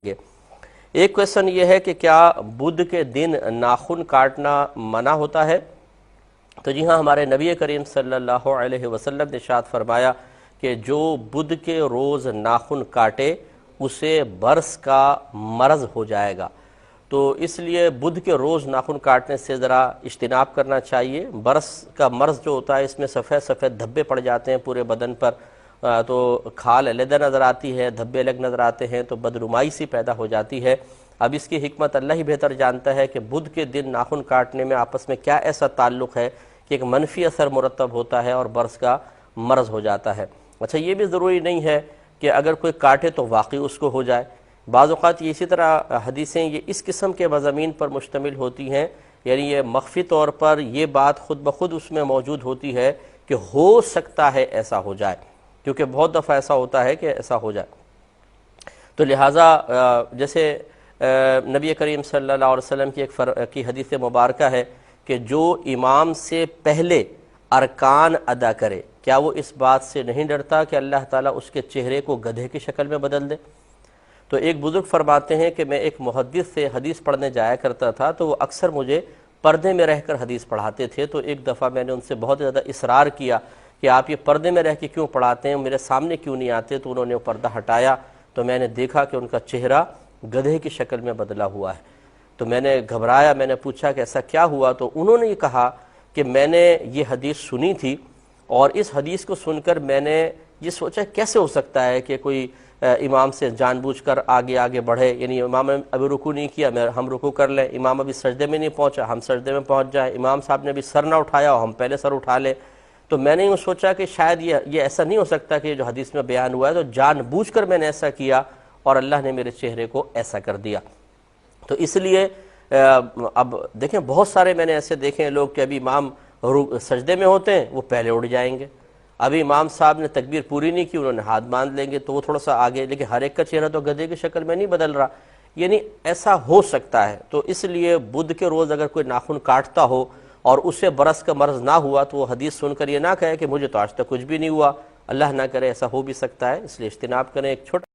گے۔ ایک کویشچن یہ ہے کہ کیا بدھ کے دن ناخن کاٹنا منع ہوتا ہے؟ تو جی ہاں، ہمارے نبی کریم صلی اللہ علیہ وسلم نے ارشاد فرمایا کہ جو بدھ کے روز ناخن کاٹے اسے برس کا مرض ہو جائے گا۔ تو اس لیے بدھ کے روز ناخن کاٹنے سے ذرا اجتناب کرنا چاہیے۔ برس کا مرض جو ہوتا ہے اس میں سفید سفید دھبے پڑ جاتے ہیں پورے بدن پر، تو کھال علیحدہ نظر آتی ہے، دھبے الگ نظر آتے ہیں، تو بدنمائی سی پیدا ہو جاتی ہے۔ اب اس کی حکمت اللہ ہی بہتر جانتا ہے کہ بدھ کے دن ناخن کاٹنے میں آپس میں کیا ایسا تعلق ہے کہ ایک منفی اثر مرتب ہوتا ہے اور برس کا مرض ہو جاتا ہے۔ اچھا، یہ بھی ضروری نہیں ہے کہ اگر کوئی کاٹے تو واقعی اس کو ہو جائے۔ بعض اوقات یہ اسی طرح حدیثیں یہ اس قسم کے مضامین پر مشتمل ہوتی ہیں، یعنی یہ مخفی طور پر یہ بات خود بخود اس میں موجود ہوتی ہے کہ ہو سکتا ہے ایسا ہو جائے، کیونکہ بہت دفعہ ایسا ہوتا ہے کہ ایسا ہو جائے۔ تو لہٰذا جیسے نبی کریم صلی اللہ علیہ وسلم کی حدیث مبارکہ ہے کہ جو امام سے پہلے ارکان ادا کرے، کیا وہ اس بات سے نہیں ڈرتا کہ اللہ تعالیٰ اس کے چہرے کو گدھے کی شکل میں بدل دے؟ تو ایک بزرگ فرماتے ہیں کہ میں ایک محدث سے حدیث پڑھنے جایا کرتا تھا، تو وہ اکثر مجھے پردے میں رہ کر حدیث پڑھاتے تھے۔ تو ایک دفعہ میں نے ان سے بہت زیادہ اصرار کیا کہ آپ یہ پردے میں رہ کے کیوں پڑھاتے ہیں، میرے سامنے کیوں نہیں آتے؟ تو انہوں نے وہ پردہ ہٹایا تو میں نے دیکھا کہ ان کا چہرہ گدھے کی شکل میں بدلا ہوا ہے۔ تو میں نے گھبرایا، میں نے پوچھا کہ ایسا کیا ہوا؟ تو انہوں نے یہ کہا کہ میں نے یہ حدیث سنی تھی، اور اس حدیث کو سن کر میں نے یہ سوچا کیسے ہو سکتا ہے کہ کوئی امام سے جان بوجھ کر آگے آگے بڑھے، یعنی امام ابھی رکوع نہیں کیا ہم رکوع کر لیں، امام ابھی سجدے میں نہیں پہنچا ہم سجدے میں پہنچ جائیں، امام صاحب نے ابھی سر نہ اٹھایا ہم پہلے سر اٹھا لیں۔ تو میں نے یوں سوچا کہ شاید یہ ایسا نہیں ہو سکتا کہ جو حدیث میں بیان ہوا ہے تو جان بوجھ کر میں نے ایسا کیا اور اللہ نے میرے چہرے کو ایسا کر دیا۔ تو اس لیے اب دیکھیں بہت سارے میں نے ایسے دیکھے ہیں لوگ کہ ابھی امام سجدے میں ہوتے ہیں وہ پہلے اٹھ جائیں گے، ابھی امام صاحب نے تکبیر پوری نہیں کی انہوں نے ہاتھ باندھ لیں گے تو وہ تھوڑا سا آگے، لیکن ہر ایک کا چہرہ تو گدھے کی شکل میں نہیں بدل رہا، یعنی ایسا ہو سکتا ہے۔ تو اس لیے بدھ کے روز اگر کوئی ناخن کاٹتا ہو اور اسے برس کا مرض نہ ہوا تو وہ حدیث سن کر یہ نہ کہے کہ مجھے تو آج تک کچھ بھی نہیں ہوا، اللہ نہ کرے ایسا ہو بھی سکتا ہے، اس لیے اجتناب کریں۔ ایک چھوٹا